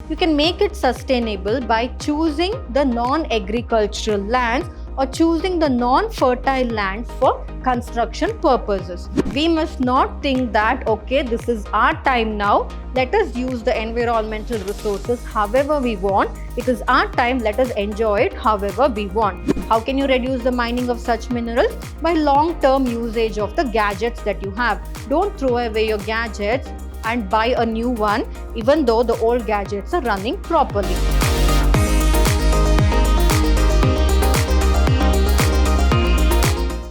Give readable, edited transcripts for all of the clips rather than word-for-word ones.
You can make it sustainable by choosing the non-agricultural lands or choosing the non-fertile lands for construction purposes. We must not think that, okay, this is our time now, let us use the environmental resources however we want. It is our time, let us enjoy it however we want. How can you reduce the mining of such minerals? By long-term usage of the gadgets that you have. Don't throw away your gadgets and buy a new one even though the old gadgets are running properly.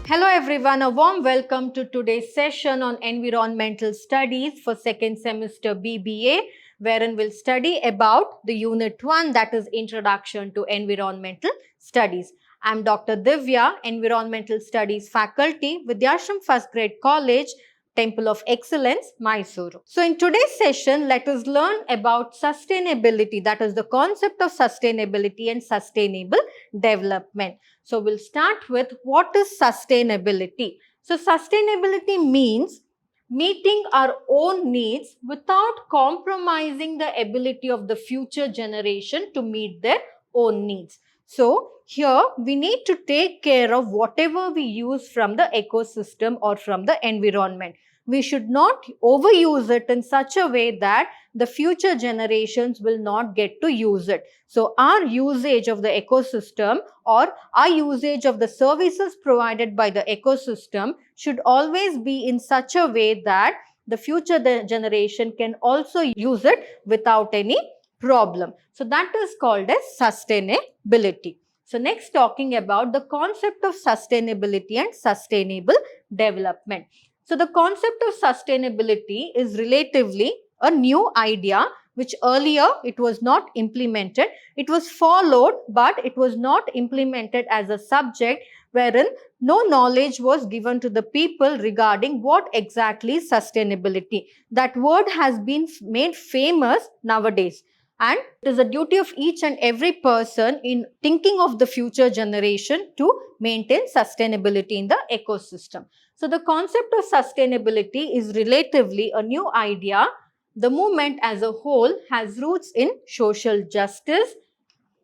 Hello everyone, a warm welcome to today's session on environmental studies for second semester B.B.A, wherein we'll study about the unit 1, that is Introduction to Environmental Studies. I'm Dr. Divya, Environmental Studies faculty, Vidhyaashram First Grade College, Temple of Excellence, MYSURU. So in today's session, let us learn about sustainability, that is the concept of sustainability and sustainable development. So we'll start with what is sustainability. So sustainability means meeting our own needs without compromising the ability of the future generation to meet their own needs. So here we need to take care of whatever we use from the ecosystem or from the environment. We should not overuse it in such a way that the future generations will not get to use it. So our usage of the ecosystem or our usage of the services provided by the ecosystem should always be in such a way that the future generation can also use it without any problem. So that is called as sustainability. So next, talking about the concept of sustainability and sustainable development. So the concept of sustainability is relatively a new idea which earlier it was not implemented. It was followed but it was not implemented as a subject, wherein no knowledge was given to the people regarding what exactly is sustainability. That word has been made famous nowadays. And it is a duty of each and every person in thinking of the future generation to maintain sustainability in the ecosystem. So the concept of sustainability is relatively a new idea. The movement as a whole has roots in social justice.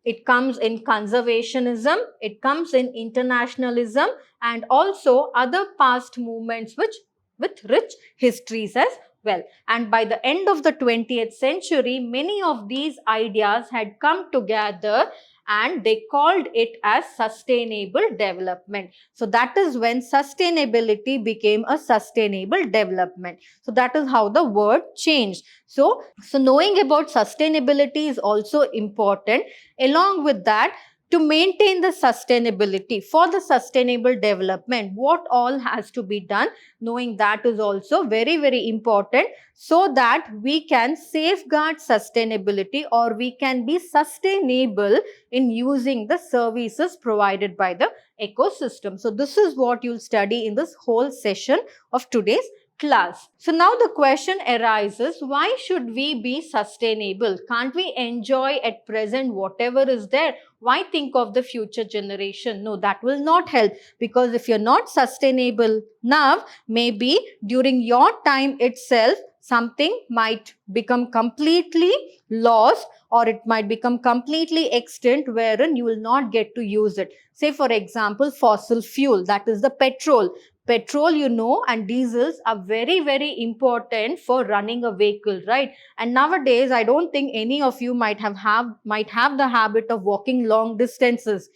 It comes in conservationism, it comes in internationalism, and also other past movements with rich histories as well. And by the end of the 20th century, many of these ideas had come together and they called it as sustainable development. So that is when sustainability became a sustainable development. So that is how the word changed. So knowing about sustainability is also important. Along with that, to maintain the sustainability, for the sustainable development, what all has to be done, knowing that is also very, very important, so that we can safeguard sustainability or we can be sustainable in using the services provided by the ecosystem. So this is what you'll study in this whole session of today's class. So now the question arises, why should we be sustainable? Can't we enjoy at present whatever is there? Why think of the future generation? No, that will not help, because if you're not sustainable now, maybe during your time itself, something might become completely lost or it might become completely extinct, wherein you will not get to use it. Say for example, fossil fuel, that is the petrol. Petrol, you know, and diesels are very, very important for running a vehicle, right? And nowadays, I don't think any of you might have the habit of walking long distances.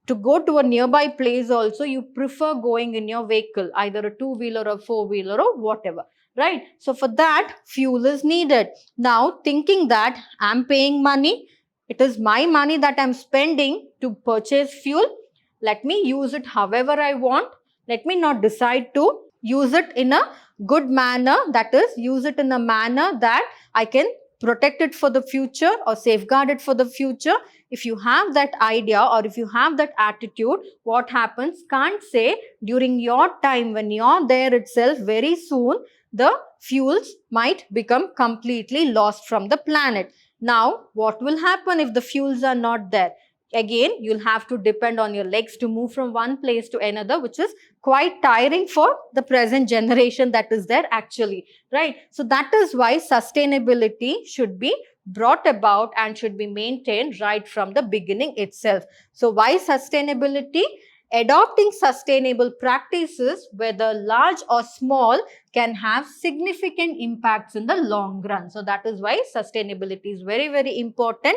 To go to a nearby place also, you prefer going in your vehicle, either a two-wheeler or four-wheeler or whatever, right? So for that, fuel is needed. Now, thinking that I'm paying money, it is my money that I'm spending to purchase fuel. Let me use it however I want. Let me not decide to use it in a good manner, that is, use it in a manner that I can protect it for the future or safeguard it for the future. If you have that idea or if you have that attitude, what happens? Can't say during your time when you're there itself, very soon the fuels might become completely lost from the planet. Now, what will happen if the fuels are not there? Again, you'll have to depend on your legs to move from one place to another, which is quite tiring for the present generation that is there actually, right? So that is why sustainability should be brought about and should be maintained right from the beginning itself. So why sustainability? Adopting sustainable practices, whether large or small, can have significant impacts in the long run. So that is why sustainability is very, very important.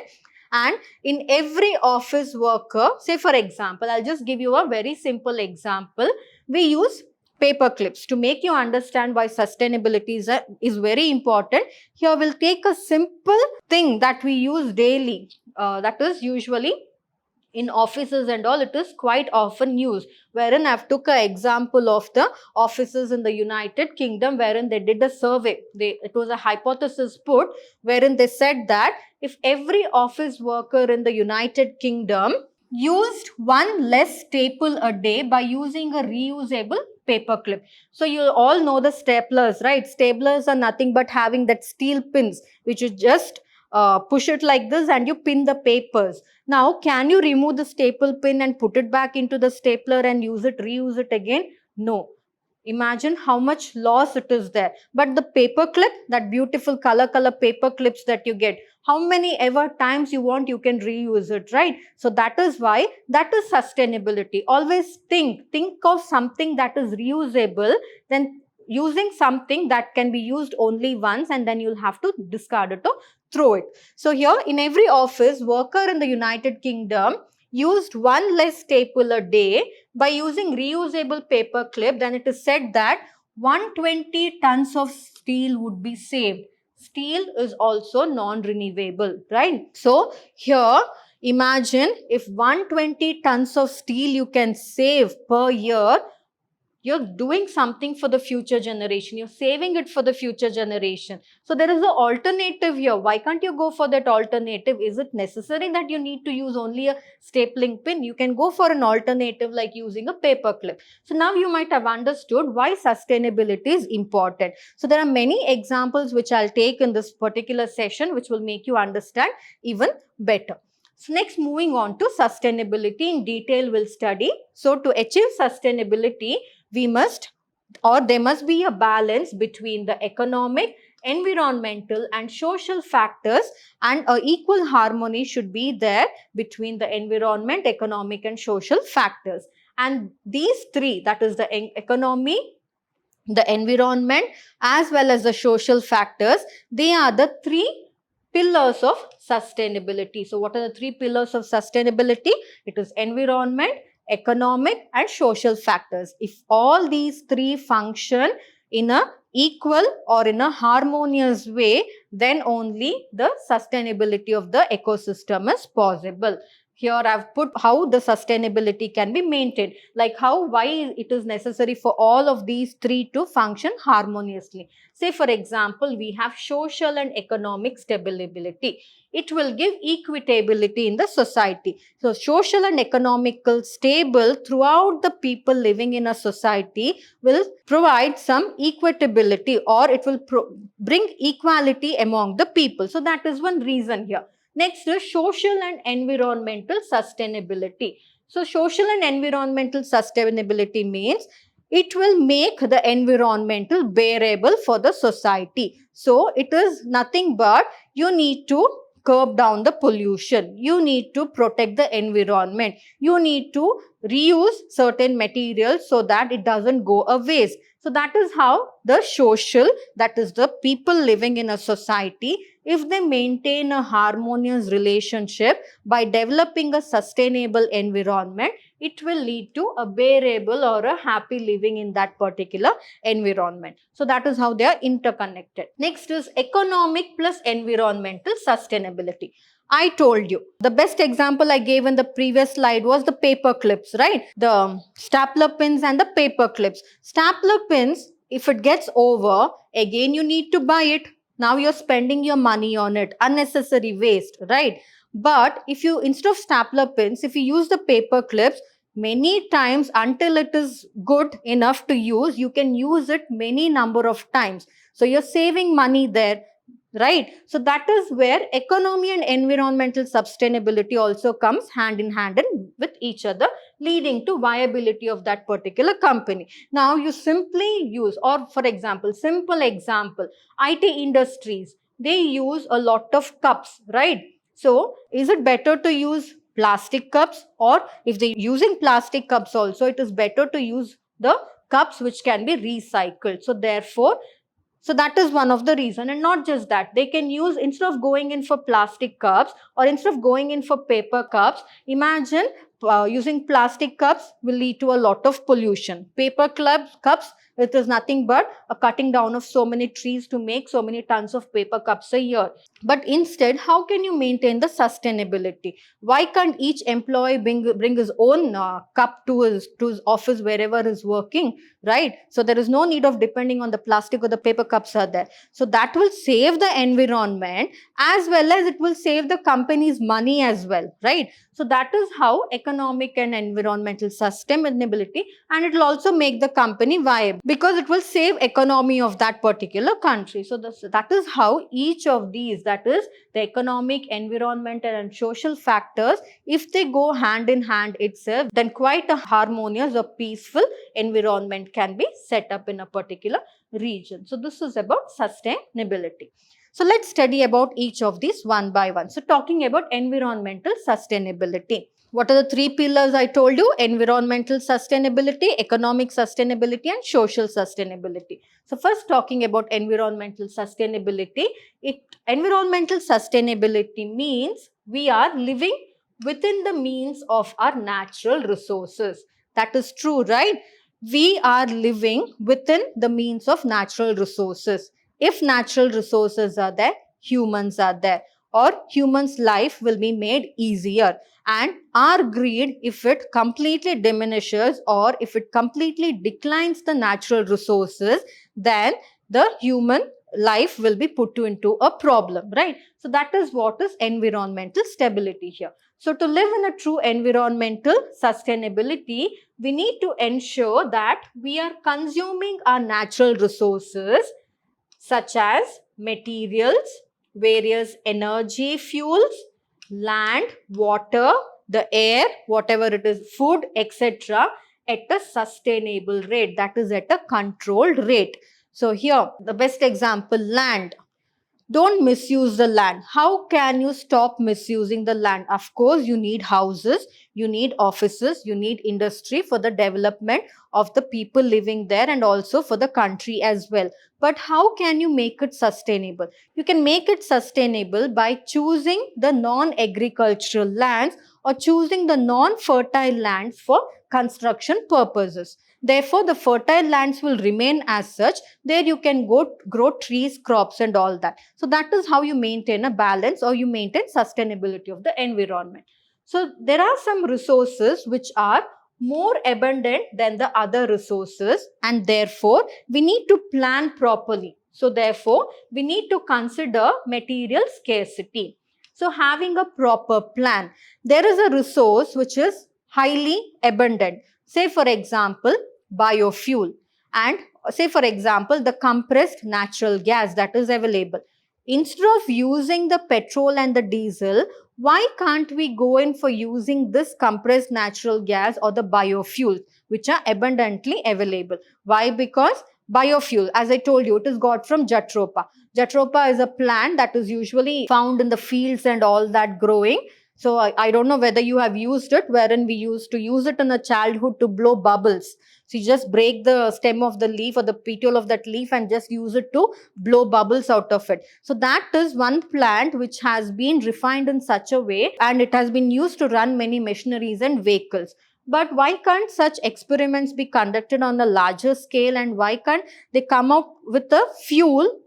And in every office worker, say for example, I'll just give you a very simple example. We use paper clips to make you understand why sustainability is very important. Here we'll take a simple thing that we use daily, that is usually in offices and all, it is quite often used, wherein I've took an example of the offices in the United Kingdom, wherein they did a survey. It was a hypothesis put, wherein they said that if every office worker in the United Kingdom used one less staple a day by using a reusable paper clip. So you all know the staplers, right? Staplers are nothing but having that steel pins, which you just push it like this and you pin the papers. Now, can you remove the staple pin and put it back into the stapler and reuse it again? No. Imagine how much loss it is there. But the paper clip, that beautiful color paper clips that you get, how many ever times you want, you can reuse it, right? So that is why, that is sustainability. Always think of something that is reusable, then using something that can be used only once, and then you'll have to discard it or throw it. So here in every office, worker in the United Kingdom used one less staple a day by using reusable paper clip, then it is said that 120 tons of steel would be saved. Steel is also non-renewable, right? So here, imagine if 120 tons of steel you can save per year, you're doing something for the future generation. You're saving it for the future generation. So there is an alternative here. Why can't you go for that alternative? Is it necessary that you need to use only a stapling pin? You can go for an alternative like using a paper clip. So now you might have understood why sustainability is important. So there are many examples which I'll take in this particular session, which will make you understand even better. So next, moving on to sustainability in detail, we'll study. So to achieve sustainability, there must be a balance between the economic, environmental and social factors, and an equal harmony should be there between the environment, economic and social factors. And these three, that is the economy, the environment as well as the social factors, they are the three pillars of sustainability. So what are the three pillars of sustainability? It is environment, economic and social factors. If all these three function in a equal or in a harmonious way, then only the sustainability of the ecosystem is possible. Here I've put how the sustainability can be maintained, like why it is necessary for all of these three to function harmoniously. Say for example, we have social and economic stability. It will give equitability in the society. So social and economical stable throughout the people living in a society will provide some equitability, or it will bring equality among the people. So that is one reason here. Next is social and environmental sustainability. So social and environmental sustainability means it will make the environmental bearable for the society. So it is nothing but you need to curb down the pollution. You need to protect the environment. You need to reuse certain materials so that it doesn't go a waste. So that is how the social, that is the people living in a society, if they maintain a harmonious relationship by developing a sustainable environment, it will lead to a bearable or a happy living in that particular environment. So that is how they are interconnected. Next is economic plus environmental sustainability. I told you, the best example I gave in the previous slide was the paper clips, right? The stapler pins and the paper clips. Stapler pins, if it gets over, again you need to buy it. Now you're spending your money on it, unnecessary waste, right? But if you, instead of stapler pins, if you use the paper clips, many times until it is good enough to use, you can use it many number of times. So you're saving money there, right? So that is where economy and environmental sustainability also comes hand in hand with each other, leading to viability of that particular company. Now you simply use, or for example, simple example, IT industries. they use a lot of cups, right? So is it better to use plastic cups, or if they're using plastic cups also, it is better to use the cups which can be recycled. So therefore, so that is one of the reason. And not just that, they can use, instead of going in for plastic cups or instead of going in for paper cups, imagine using plastic cups will lead to a lot of pollution. Paper cups, it is nothing but a cutting down of so many trees to make so many tons of paper cups a year. But instead, how can you maintain the sustainability? Why can't each employee bring his own cup to his office wherever he's working, right? So there is no need of depending on the plastic or the paper cups are there. So that will save the environment, as well as it will save the company's money as well, right? So that is how economic and environmental sustainability, and it will also make the company viable because it will save economy of that particular country. So that is how each of these, that is the economic, environmental and social factors, if they go hand in hand itself, then quite a harmonious or peaceful environment can be set up in a particular region. So this is about sustainability. So let's study about each of these one by one. So talking about environmental sustainability. What are the three pillars I told you? Environmental sustainability, economic sustainability and social sustainability. So first talking about environmental sustainability. Environmental sustainability means we are living within the means of our natural resources. That is true, right? We are living within the means of natural resources. If natural resources are there, humans are there, or humans' life will be made easier. And our greed, if it completely diminishes or if it completely declines the natural resources, then the human life will be put into a problem, right? So that is what is environmental stability here. So to live in a true environmental sustainability, we need to ensure that we are consuming our natural resources such as materials, various energy fuels, land, water, the air, whatever it is, food, etc. at a sustainable rate, that is at a controlled rate. So here, the best example, land. Don't misuse the land. How can you stop misusing the land? Of course, you need houses, you need offices, you need industry for the development of the people living there and also for the country as well. But how can you make it sustainable? You can make it sustainable by choosing the non-agricultural lands or choosing the non-fertile lands for construction purposes. Therefore, the fertile lands will remain as such. There you can go grow trees, crops and all that. So that is how you maintain a balance or you maintain sustainability of the environment. So there are some resources which are more abundant than the other resources, and therefore we need to plan properly. So therefore we need to consider material scarcity. So having a proper plan, there is a resource which is highly abundant. Say for example, biofuel, and say for example the compressed natural gas that is available. Instead of using the petrol and the diesel, why can't we go in for using this compressed natural gas or the biofuels which are abundantly available? Why? Because biofuel, as I told you, it is got from Jatropha. Jatropha is a plant that is usually found in the fields and all that growing. So I don't know whether you have used it, wherein we used to use it in the childhood to blow bubbles. So you just break the stem of the leaf or the petiole of that leaf and just use it to blow bubbles out of it. So that is one plant which has been refined in such a way and it has been used to run many machineries and vehicles. But why can't such experiments be conducted on a larger scale, and why can't they come up with a fuel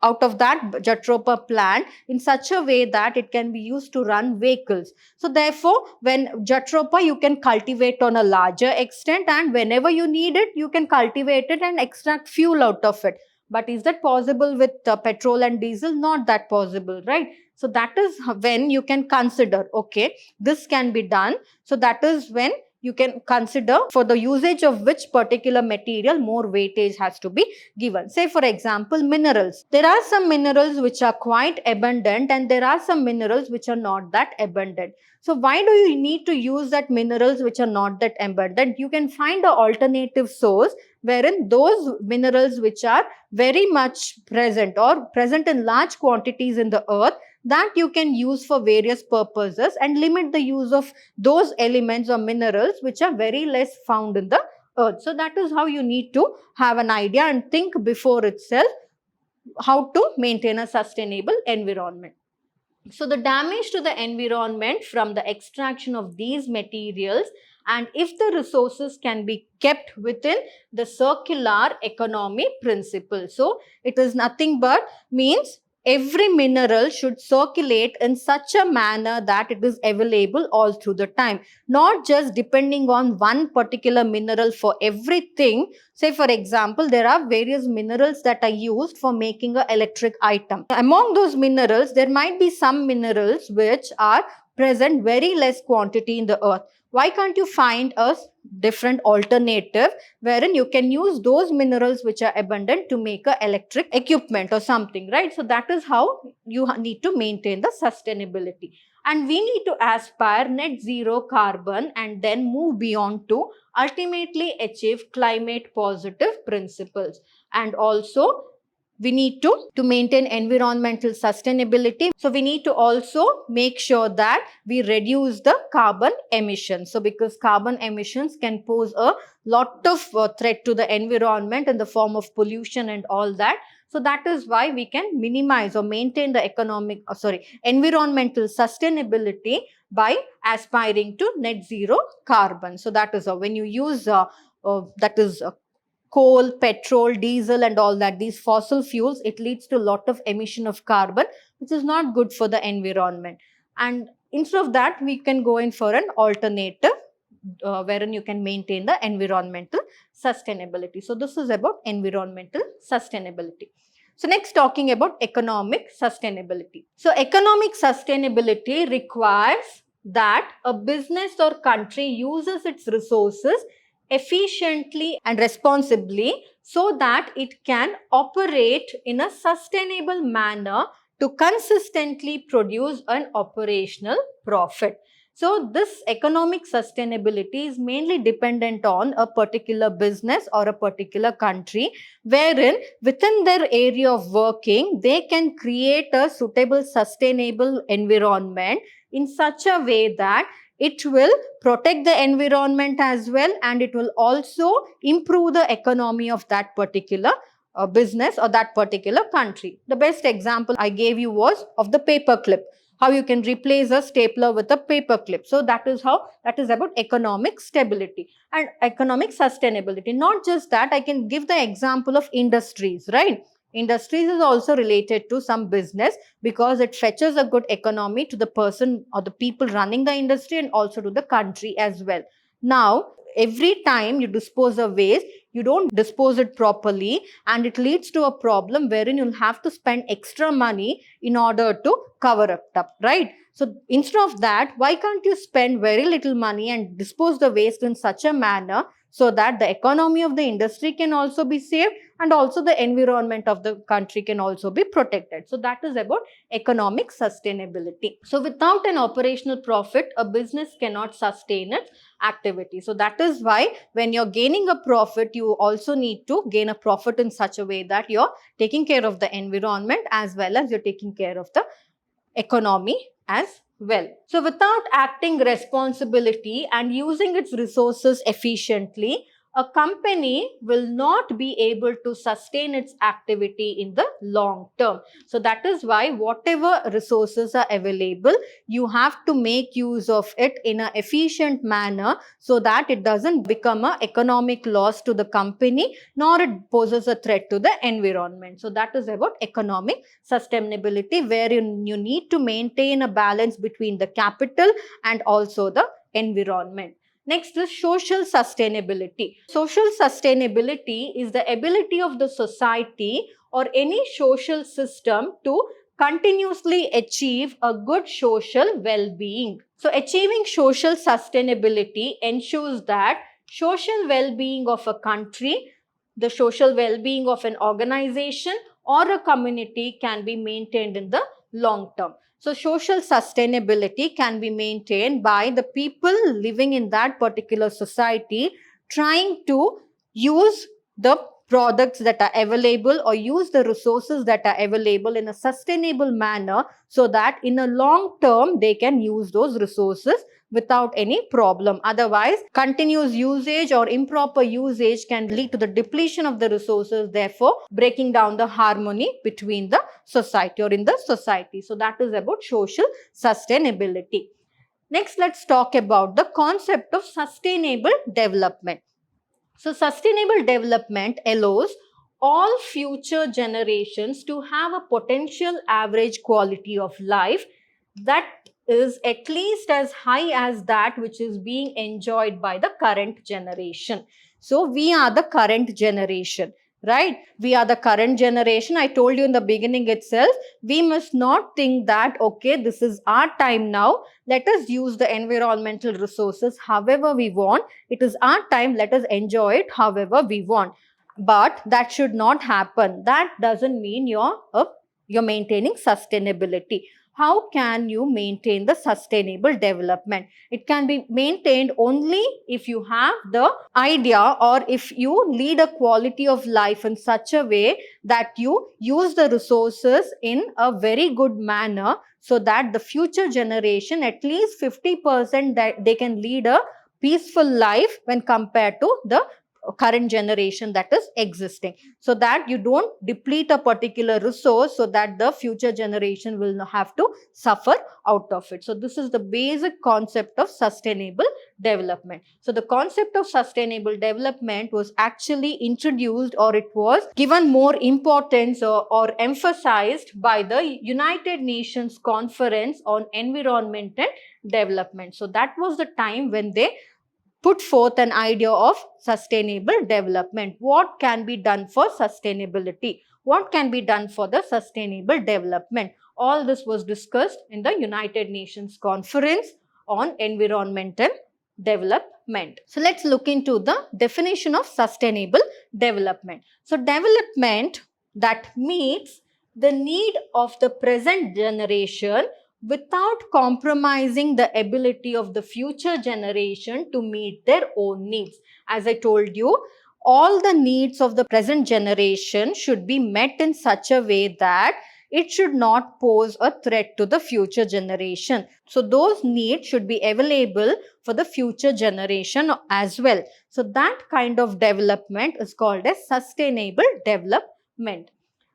out of that Jatropha plant in such a way that it can be used to run vehicles? So therefore, when Jatropha you can cultivate on a larger extent, and whenever you need it, you can cultivate it and extract fuel out of it. But is that possible with petrol and diesel? Not that possible, right? So that is when you can consider, okay, this can be done. So that is when you can consider for the usage of which particular material more weightage has to be given. Say for example, minerals. There are some minerals which are quite abundant and there are some minerals which are not that abundant. So why do you need to use that minerals which are not that abundant? You can find an alternative source wherein those minerals which are very much present or present in large quantities in the earth, that you can use for various purposes and limit the use of those elements or minerals which are very less found in the earth. So that is how you need to have an idea and think before itself how to maintain a sustainable environment. So the damage to the environment from the extraction of these materials, and if the resources can be kept within the circular economy principle. So it is nothing but means every mineral should circulate in such a manner that it is available all through the time, not just depending on one particular mineral for everything. Say for example, there are various minerals that are used for making an electric item. Among those minerals, there might be some minerals which are present very less quantity in the earth. Why can't you find a different alternative wherein you can use those minerals which are abundant to make a electric equipment or something, right? So that is how you need to maintain the sustainability. And we need to aspire net zero carbon and then move beyond to ultimately achieve climate positive principles. And also we need to maintain environmental sustainability. So we need to also make sure that we reduce the carbon emissions. So because carbon emissions can pose a lot of threat to the environment in the form of pollution and all that. So that is why we can minimize or maintain the environmental sustainability by aspiring to net zero carbon. So that is when you use coal, petrol, diesel and all that, these fossil fuels, it leads to a lot of emission of carbon, which is not good for the environment. And instead of that, we can go in for an alternative wherein you can maintain the environmental sustainability. So this is about environmental sustainability. So next, talking about economic sustainability. So economic sustainability requires that a business or country uses its resources efficiently and responsibly so that it can operate in a sustainable manner to consistently produce an operational profit. So this economic sustainability is mainly dependent on a particular business or a particular country, wherein within their area of working, they can create a suitable sustainable environment in such a way that it will protect the environment as well, and it will also improve the economy of that particular business or that particular country. The best example I gave you was of the paper clip. How you can replace a stapler with a paper clip. So that is about economic stability and economic sustainability. Not just that, I can give the example of industries, right? Industries is also related to some business because it fetches a good economy to the person or the people running the industry and also to the country as well. Now, every time you dispose of waste, you don't dispose it properly and it leads to a problem wherein you'll have to spend extra money in order to cover it up, right? So instead of that, why can't you spend very little money and dispose the waste in such a manner so that the economy of the industry can also be saved and also the environment of the country can also be protected. So that is about economic sustainability. So without an operational profit, a business cannot sustain its activity. So that is why when you're gaining a profit, you also need to gain a profit in such a way that you're taking care of the environment as well as you're taking care of the economy as well. So without acting responsibility and using its resources efficiently, a company will not be able to sustain its activity in the long term. So that is why whatever resources are available, you have to make use of it in an efficient manner so that it doesn't become an economic loss to the company nor it poses a threat to the environment. So that is about economic sustainability, where you need to maintain a balance between the capital and also the environment. Next is social sustainability. Social sustainability is the ability of the society or any social system to continuously achieve a good social well-being. So achieving social sustainability ensures that social well-being of a country, the social well-being of an organization or a community can be maintained in the long term. So social sustainability can be maintained by the people living in that particular society trying to use the products that are available or use the resources that are available in a sustainable manner so that in a long term they can use those resources without any problem. Otherwise, continuous usage or improper usage can lead to the depletion of the resources, therefore breaking down the harmony between the society or in the society. So that is about social sustainability. Next, let's talk about the concept of sustainable development. So sustainable development allows all future generations to have a potential average quality of life that is at least as high as that which is being enjoyed by the current generation. So we are the current generation, right? We are the current generation. I told you in the beginning itself, we must not think that, okay, this is our time now. Let us use the environmental resources however we want. It is our time. Let us enjoy it however we want. But that should not happen. That doesn't mean you're maintaining sustainability. How can you maintain the sustainable development? It can be maintained only if you have the idea or if you lead a quality of life in such a way that you use the resources in a very good manner so that the future generation, at least 50%, that they can lead a peaceful life when compared to the current generation that is existing, so that you don't deplete a particular resource so that the future generation will not have to suffer out of it. So this is the basic concept of sustainable development. So the concept of sustainable development was actually introduced, or it was given more importance or emphasized by the United Nations Conference on Environment and Development. So that was the time when they put forth an idea of sustainable development. What can be done for sustainability? What can be done for the sustainable development? All this was discussed in the United Nations Conference on Environmental Development. So let's look into the definition of sustainable development. So development that meets the need of the present generation without compromising the ability of the future generation to meet their own needs. As I told you, all the needs of the present generation should be met in such a way that it should not pose a threat to the future generation. So those needs should be available for the future generation as well. So that kind of development is called as sustainable development.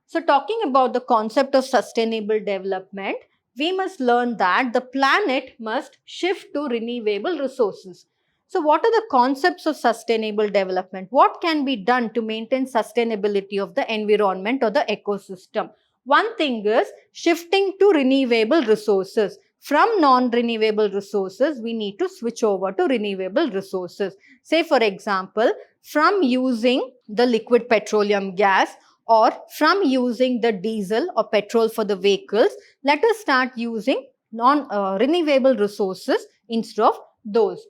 So talking about the concept of sustainable development, we must learn that the planet must shift to renewable resources. So what are the concepts of sustainable development? What can be done to maintain sustainability of the environment or the ecosystem? One thing is shifting to renewable resources. From non-renewable resources, we need to switch over to renewable resources. Say for example, from using the liquid petroleum gas or from using the diesel or petrol for the vehicles, let us start using renewable resources instead of those.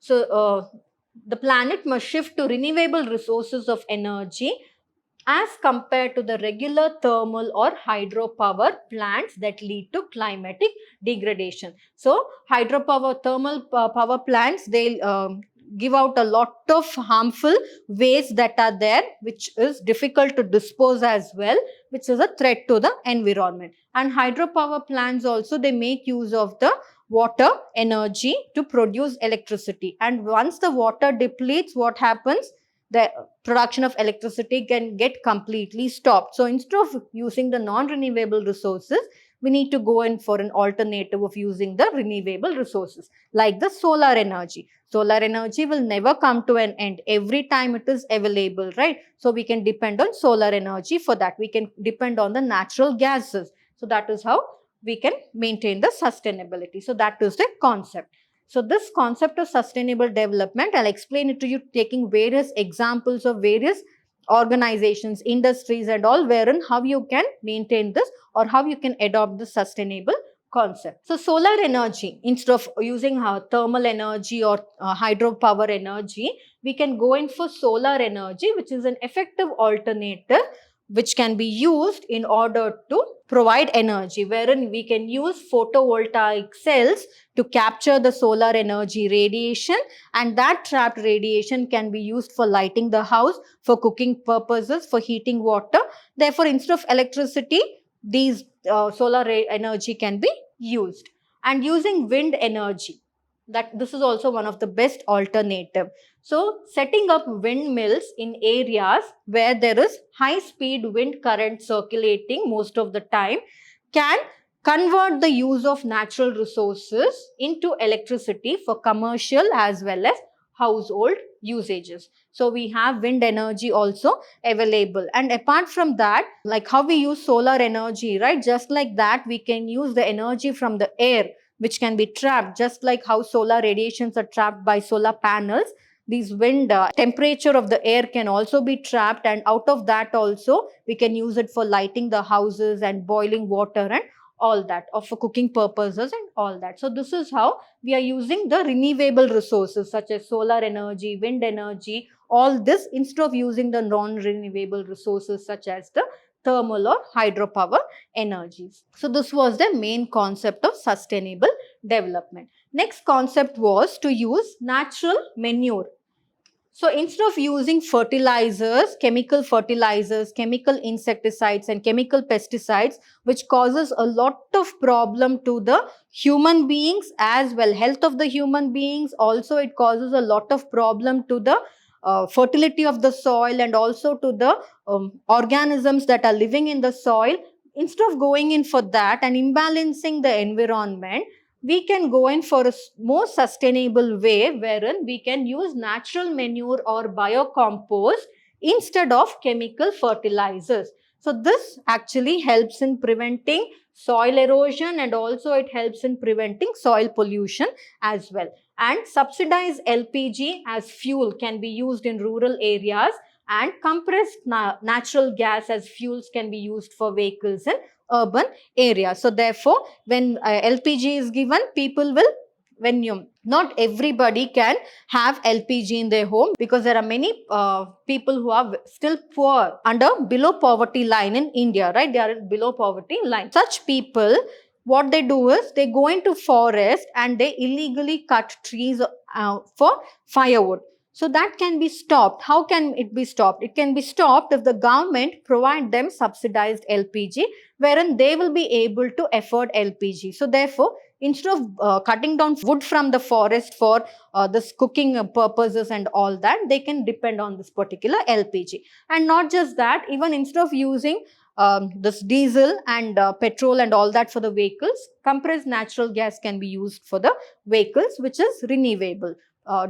So the planet must shift to renewable resources of energy as compared to the regular thermal or hydropower plants that lead to climatic degradation. So hydropower thermal power plants, they give out a lot of harmful waste that are there, which is difficult to dispose as well, which is a threat to the environment. And hydropower plants also, they make use of the water energy to produce electricity. And once the water depletes, what happens? The production of electricity can get completely stopped. So instead of using the non-renewable resources, we need to go in for an alternative of using the renewable resources like the solar energy. Solar energy will never come to an end. Every time it is available, right? So we can depend on solar energy for that. We can depend on the natural gases. So that is how we can maintain the sustainability. So that is the concept. So this concept of sustainable development, I'll explain it to you taking various examples of various organizations, industries and all, wherein how you can maintain this or how you can adopt the sustainable concept. So solar energy, instead of using thermal energy or hydropower energy, we can go in for solar energy, which is an effective alternative which can be used in order to provide energy, wherein we can use photovoltaic cells to capture the solar energy radiation, and that trapped radiation can be used for lighting the house, for cooking purposes, for heating water. Therefore, instead of electricity, these solar energy can be used. And using wind energy, that this is also one of the best alternative. So setting up windmills in areas where there is high speed wind current circulating most of the time can convert the use of natural resources into electricity for commercial as well as household usages. So we have wind energy also available. And apart from that, like how we use solar energy, right? Just like that, we can use the energy from the air, which can be trapped, just like how solar radiations are trapped by solar panels. These wind temperature of the air can also be trapped, and out of that also we can use it for lighting the houses and boiling water and all that, or for cooking purposes and all that. So this is how we are using the renewable resources such as solar energy, wind energy, all this, instead of using the non-renewable resources such as the thermal or hydropower energies. So this was the main concept of sustainable development. Next concept was to use natural manure. So instead of using fertilizers, chemical insecticides and chemical pesticides, which causes a lot of problem to the human beings as well, health of the human beings, also it causes a lot of problem to the fertility of the soil and also to the organisms that are living in the soil. Instead of going in for that and imbalancing the environment, we can go in for a more sustainable way, wherein we can use natural manure or biocompost instead of chemical fertilizers. So this actually helps in preventing soil erosion, and also it helps in preventing soil pollution as well. And subsidized LPG as fuel can be used in rural areas, and compressed natural gas as fuels can be used for vehicles in urban areas. So therefore, when LPG is given, people will, not everybody can have LPG in their home, because there are many people who are still poor, below poverty line in India, right? They are below poverty line. Such people, what they do is they go into forest and they illegally cut trees for firewood. So that can be stopped. How can it be stopped? It can be stopped if the government provide them subsidized LPG, wherein they will be able to afford LPG. So therefore, instead of cutting down wood from the forest for this cooking purposes and all that, they can depend on this particular LPG. And not just that, even instead of using this diesel and petrol and all that for the vehicles, compressed natural gas can be used for the vehicles, which is renewable.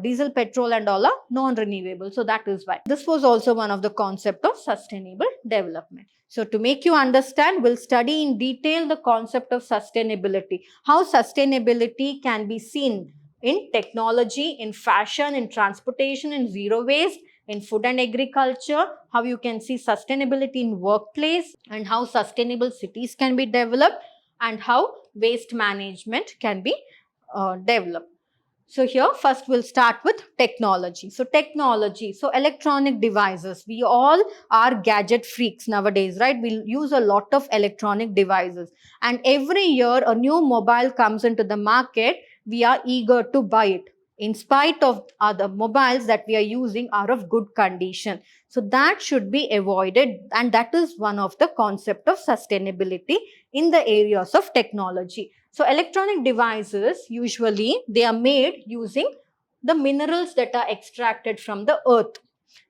Diesel, petrol and all are non-renewable. So that is why. This was also one of the concept of sustainable development. So to make you understand, we'll study in detail the concept of sustainability. How sustainability can be seen in technology, in fashion, in transportation, in zero waste, in food and agriculture, how you can see sustainability in workplace, and how sustainable cities can be developed, and how waste management can be developed. So here first we'll start with technology. So technology, so electronic devices. We all are gadget freaks nowadays, right? We use a lot of electronic devices, and every year a new mobile comes into the market. We are eager to buy it, in spite of other mobiles that we are using are of good condition. So that should be avoided, and that is one of the concept of sustainability in the areas of technology. So electronic devices, usually they are made using the minerals that are extracted from the earth,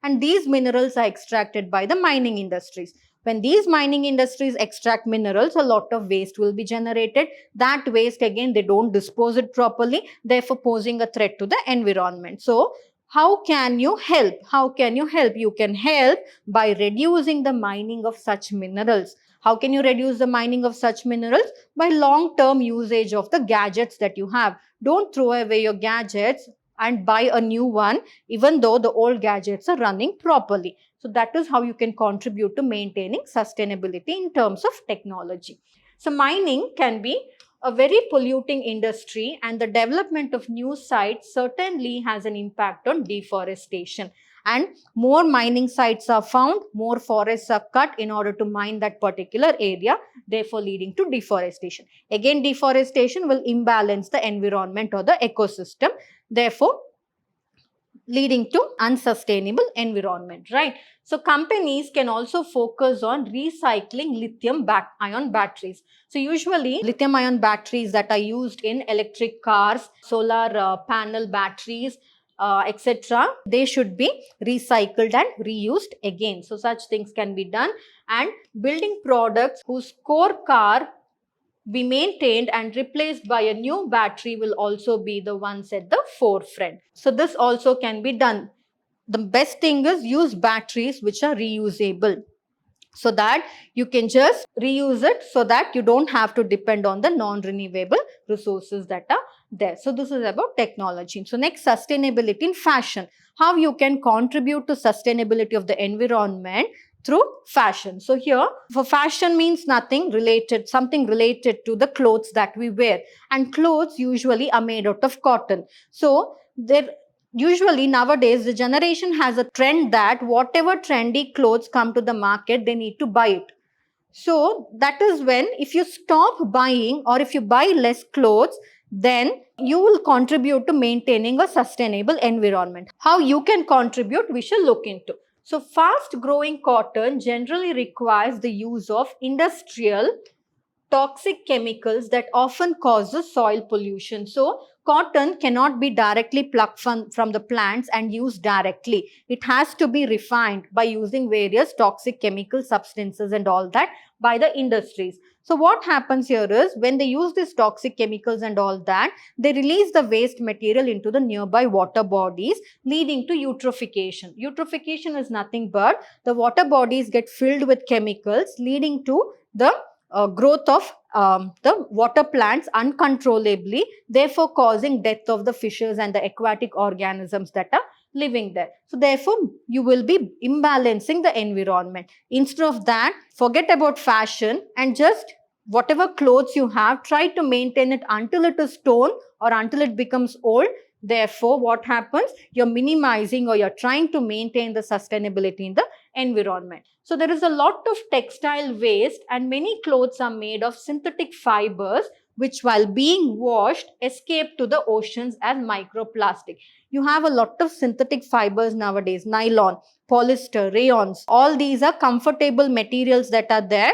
and these minerals are extracted by the mining industries. When these mining industries extract minerals, a lot of waste will be generated. That waste, again, they don't dispose it properly, therefore posing a threat to the environment. So how can you help? How can you help? You can help by reducing the mining of such minerals. How can you reduce the mining of such minerals? By long-term usage of the gadgets that you have. Don't throw away your gadgets and buy a new one, even though the old gadgets are running properly. So that is how you can contribute to maintaining sustainability in terms of technology. So mining can be a very polluting industry, and the development of new sites certainly has an impact on deforestation. And more mining sites are found, more forests are cut in order to mine that particular area, therefore leading to deforestation. Again, deforestation will imbalance the environment or the ecosystem, therefore leading to unsustainable environment, right? So companies can also focus on recycling lithium-ion batteries. So usually lithium-ion batteries that are used in electric cars, solar panel batteries, etc., they should be recycled and reused again. So such things can be done, and building products whose core car be maintained and replaced by a new battery will also be the ones at the forefront. So this also can be done. The best thing is use batteries which are reusable, so that you can just reuse it, so that you don't have to depend on the non-renewable resources that are there. So this is about technology. So next, sustainability in fashion. How you can contribute to sustainability of the environment through fashion. So here, for fashion means something related to the clothes that we wear, and clothes usually are made out of cotton. So there usually nowadays the generation has a trend that whatever trendy clothes come to the market, they need to buy it. So that is when, if you stop buying or if you buy less clothes, then you will contribute to maintaining a sustainable environment. How you can contribute, we shall look into. So fast growing cotton generally requires the use of industrial toxic chemicals that often causes soil pollution. So cotton cannot be directly plucked from the plants and used directly. It has to be refined by using various toxic chemical substances and all that by the industries. So what happens here is, when they use these toxic chemicals and all that, they release the waste material into the nearby water bodies, leading to eutrophication. Eutrophication is nothing but the water bodies get filled with chemicals, leading to the growth of the water plants uncontrollably, therefore causing death of the fishes and the aquatic organisms that are living there. So therefore, you will be imbalancing the environment. Instead of that, forget about fashion and just whatever clothes you have, try to maintain it until it is torn or until it becomes old. Therefore, what happens? You're minimizing, or you're trying to maintain the sustainability in the environment. So there is a lot of textile waste, and many clothes are made of synthetic fibers which, while being washed, escape to the oceans as microplastic. You have a lot of synthetic fibers nowadays: nylon, polyester, rayons. All these are comfortable materials that are there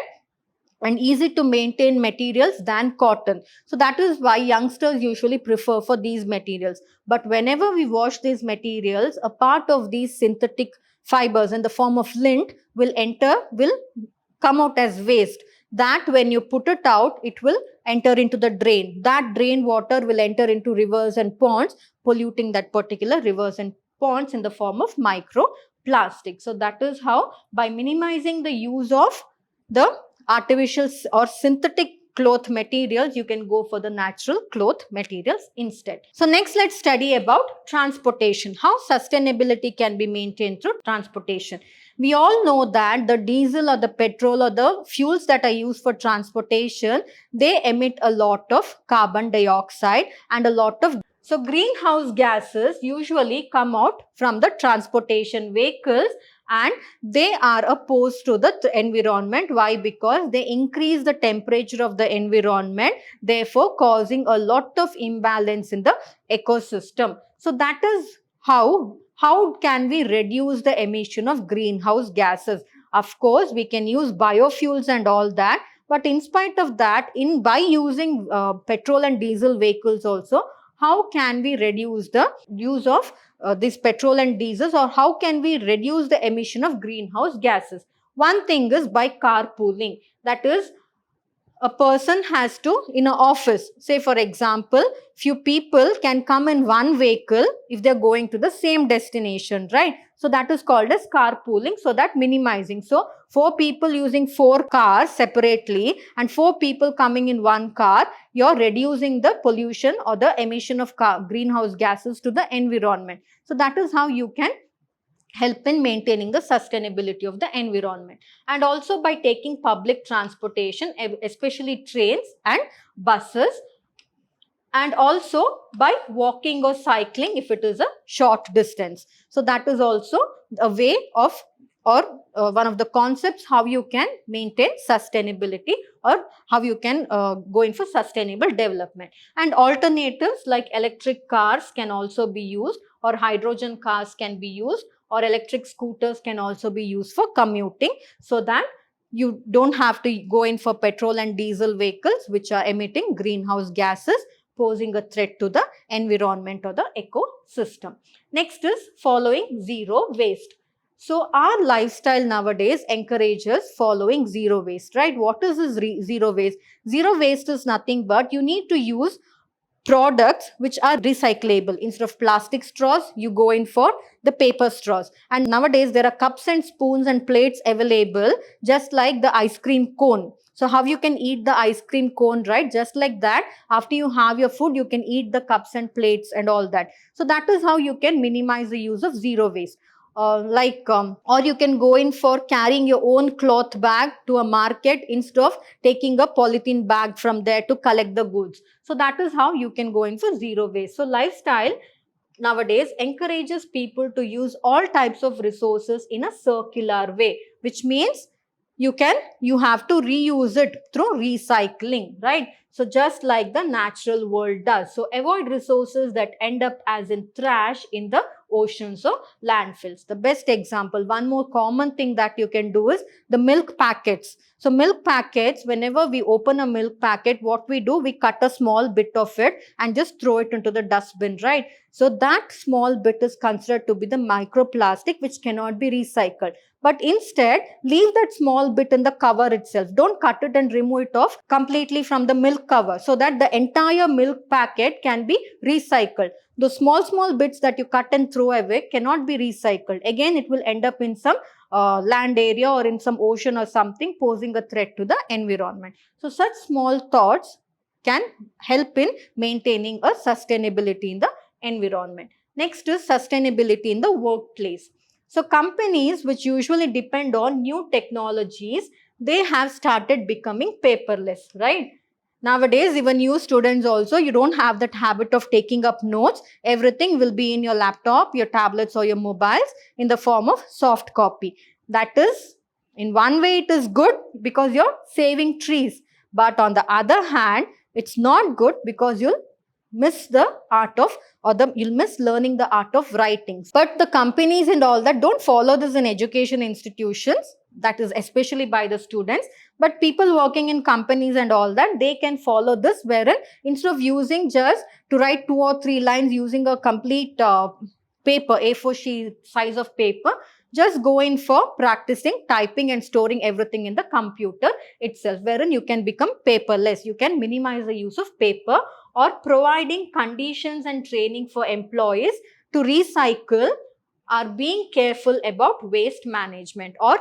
and easy to maintain materials than cotton. So that is why youngsters usually prefer for these materials. But whenever we wash these materials, a part of these synthetic fibers in the form of lint will come out as waste. That when you put it out, it will enter into the drain. That drain water will enter into rivers and ponds, polluting that particular rivers and ponds in the form of microplastic. So that is how, by minimizing the use of the artificial or synthetic cloth materials, you can go for the natural cloth materials instead. So next, let's study about transportation. How sustainability can be maintained through transportation. We all know that the diesel or the petrol or the fuels that are used for transportation, they emit a lot of carbon dioxide and a lot of. So greenhouse gases usually come out from the transportation vehicles, and they are opposed to the environment. Why? Because they increase the temperature of the environment, therefore causing a lot of imbalance in the ecosystem. So that is how can we reduce the emission of greenhouse gases? Of course, we can use biofuels and all that, but in spite of that, by using petrol and diesel vehicles also, how can we reduce the use of this petrol and diesels, or how can we reduce the emission of greenhouse gases? One thing is by carpooling. That is, a person has to, in an office, say for example, few people can come in one vehicle if they're going to the same destination, right? So that is called as carpooling, so that minimizing. So 4 people using 4 cars separately and 4 people coming in one car, you're reducing the pollution or the emission of greenhouse gases to the environment. So that is how you can help in maintaining the sustainability of the environment. And also by taking public transportation, especially trains and buses, and also by walking or cycling if it is a short distance. So that is also a way of, or one of the concepts how you can maintain sustainability, or how you can go in for sustainable development. And alternatives like electric cars can also be used, or hydrogen cars can be used, or electric scooters can also be used for commuting, so that you don't have to go in for petrol and diesel vehicles which are emitting greenhouse gases, posing a threat to the environment or the ecosystem. Next is following zero waste. So our lifestyle nowadays encourages following zero waste, right? What is this zero waste? Zero waste is nothing but you need to use products which are recyclable. Instead of plastic straws, you go in for the paper straws. And nowadays there are cups and spoons and plates available, just like the ice cream cone. So how you can eat the ice cream cone, right? Just like that, after you have your food, you can eat the cups and plates and all that. So that is how you can minimize the use of zero waste. Or you can go in for carrying your own cloth bag to a market instead of taking a polythene bag from there to collect the goods. So that is how you can go in for zero waste. So lifestyle nowadays encourages people to use all types of resources in a circular way, which means you have to reuse it through recycling, right? So just like the natural world does. So avoid resources that end up as in trash in the oceans or landfills. The best example, one more common thing that you can do is the milk packets. So milk packets, whenever we open a milk packet, what we do, we cut a small bit of it and just throw it into the dustbin, right? So that small bit is considered to be the microplastic which cannot be recycled. But instead, leave that small bit in the cover itself. Don't cut it and remove it off completely from the milk cover, so that the entire milk packet can be recycled. The small bits that you cut and throw away cannot be recycled. Again, it will end up in some land area or in some ocean or something, posing a threat to the environment. So such small thoughts can help in maintaining a sustainability in the environment. Next is sustainability in the workplace. So companies which usually depend on new technologies, they have started becoming paperless, right? Nowadays, even you students also, you don't have that habit of taking up notes. Everything will be in your laptop, your tablets or your mobiles in the form of soft copy. That is, in one way it is good because you're saving trees. But on the other hand, it's not good because you'll miss the art of, you'll miss learning the art of writing. But the companies and all that don't follow this in education institutions, that is especially by the students. But people working in companies and all that, they can follow this, wherein instead of using just to write 2 or 3 lines using a complete paper, A4 sheet size of paper, just go in for practicing typing and storing everything in the computer itself, wherein you can become paperless. You can minimize the use of paper, or providing conditions and training for employees to recycle, or being careful about waste management, or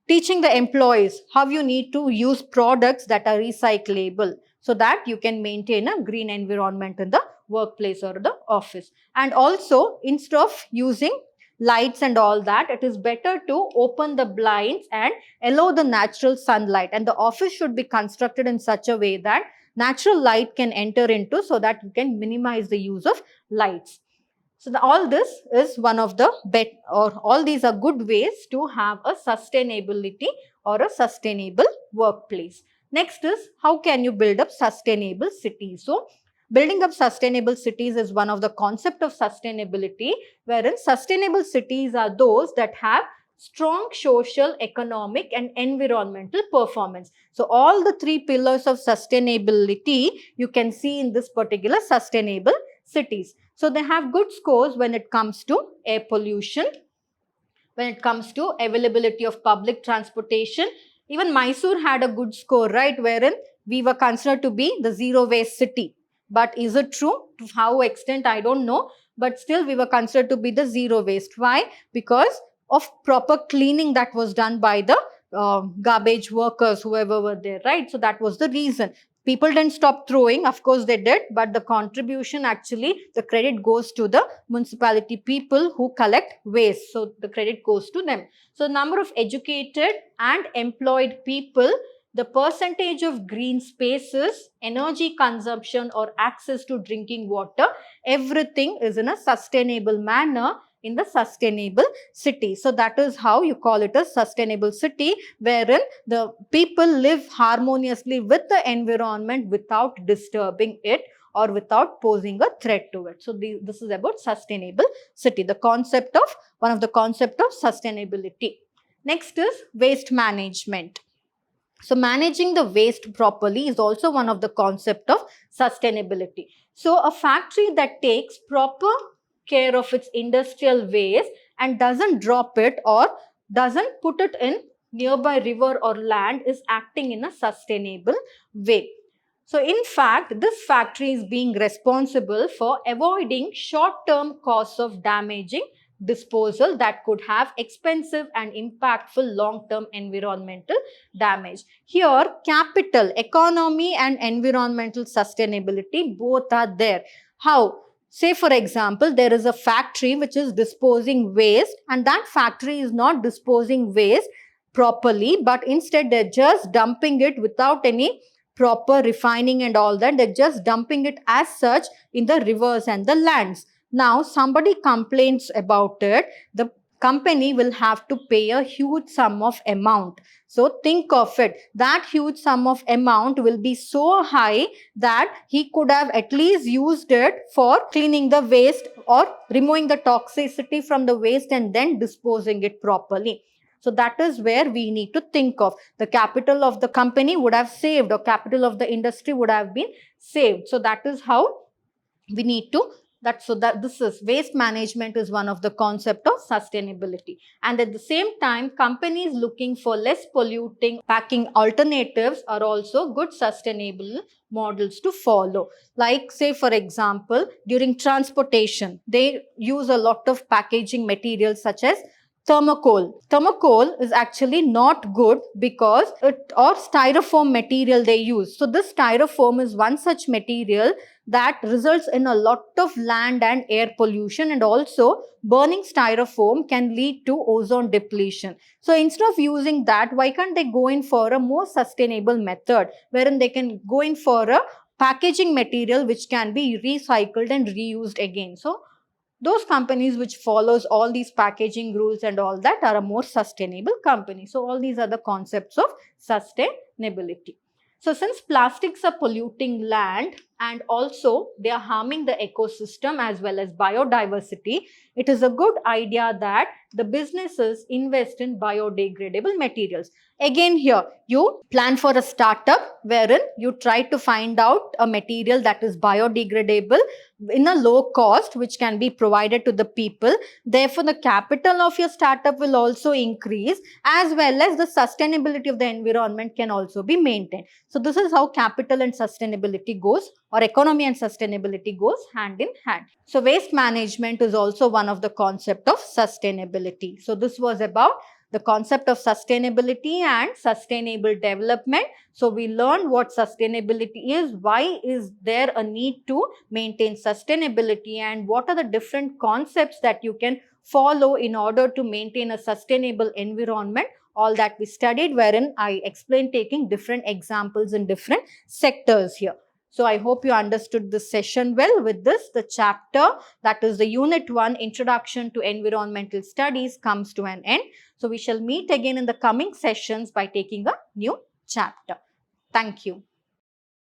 teaching the employees how you need to use products that are recyclable, so that you can maintain a green environment in the workplace or the office. And also, instead of using lights and all that, it is better to open the blinds and allow the natural sunlight. And the office should be constructed in such a way that natural light can enter into, so that you can minimize the use of lights. So all this is one of the all these are good ways to have a sustainability or a sustainable workplace. Next is, how can you build up sustainable cities? So building up sustainable cities is one of the concept of sustainability, wherein sustainable cities are those that have strong social, economic and environmental performance. So all the 3 pillars of sustainability you can see in this particular sustainable cities. So they have good scores when it comes to air pollution, when it comes to availability of public transportation. Even Mysore had a good score, right, wherein we were considered to be the zero waste city. But is it true? To how extent, I don't know. But still, we were considered to be the zero waste. Why? Because of proper cleaning that was done by the garbage workers, whoever were there, right? So that was the reason. People didn't stop throwing, of course they did, but the contribution actually, the credit goes to the municipality people who collect waste. So the credit goes to them. So number of educated and employed people, the percentage of green spaces, energy consumption or access to drinking water, everything is in a sustainable manner in the sustainable city. So that is how you call it a sustainable city, wherein the people live harmoniously with the environment without disturbing it or without posing a threat to it. So this is about sustainable city, the concept of, one of the concept of sustainability. Next is waste management. So managing the waste properly is also one of the concept of sustainability. So a factory that takes proper care of its industrial waste and doesn't drop it or doesn't put it in nearby river or land is acting in a sustainable way. So in fact, this factory is being responsible for avoiding short-term costs of damaging disposal that could have expensive and impactful long-term environmental damage. Here, capital, economy and environmental sustainability both are there. How? Say for example, there is a factory which is disposing waste and that factory is not disposing waste properly, but instead they're just dumping it without any proper refining and all that. They're just dumping it as such in the rivers and the lands. Now somebody complains about it, the company will have to pay a huge sum of amount. So think of it, that huge sum of amount will be so high that he could have at least used it for cleaning the waste or removing the toxicity from the waste and then disposing it properly. So that is where we need to think of. The capital of the company would have saved or capital of the industry would have been saved. So that is how we need to, this is waste management is one of the concept of sustainability. And at the same time, companies looking for less polluting packing alternatives are also good sustainable models to follow. Like say for example, during transportation, they use a lot of packaging materials such as thermocol. Thermocol is actually not good because or styrofoam material they use. So this styrofoam is one such material that results in a lot of land and air pollution, and also burning styrofoam can lead to ozone depletion. So instead of using that, why can't they go in for a more sustainable method wherein they can go in for a packaging material which can be recycled and reused again. So those companies which follows all these packaging rules and all that are a more sustainable company. So all these are the concepts of sustainability. So since plastics are polluting land and also they are harming the ecosystem as well as biodiversity, it is a good idea that the businesses invest in biodegradable materials. Again here, you plan for a startup wherein you try to find out a material that is biodegradable in a low cost which can be provided to the people. Therefore, the capital of your startup will also increase as well as the sustainability of the environment can also be maintained. So this is how capital and sustainability goes, or economy and sustainability goes hand in hand. So waste management is also one of the concept of sustainability. So this was about the concept of sustainability and sustainable development. So we learned what sustainability is, why is there a need to maintain sustainability, and what are the different concepts that you can follow in order to maintain a sustainable environment. All that we studied, wherein I explained taking different examples in different sectors here. So I hope you understood this session well. With this, the chapter, that is the Unit 1, Introduction to Environmental Studies, comes to an end. So we shall meet again in the coming sessions by taking a new chapter. Thank you.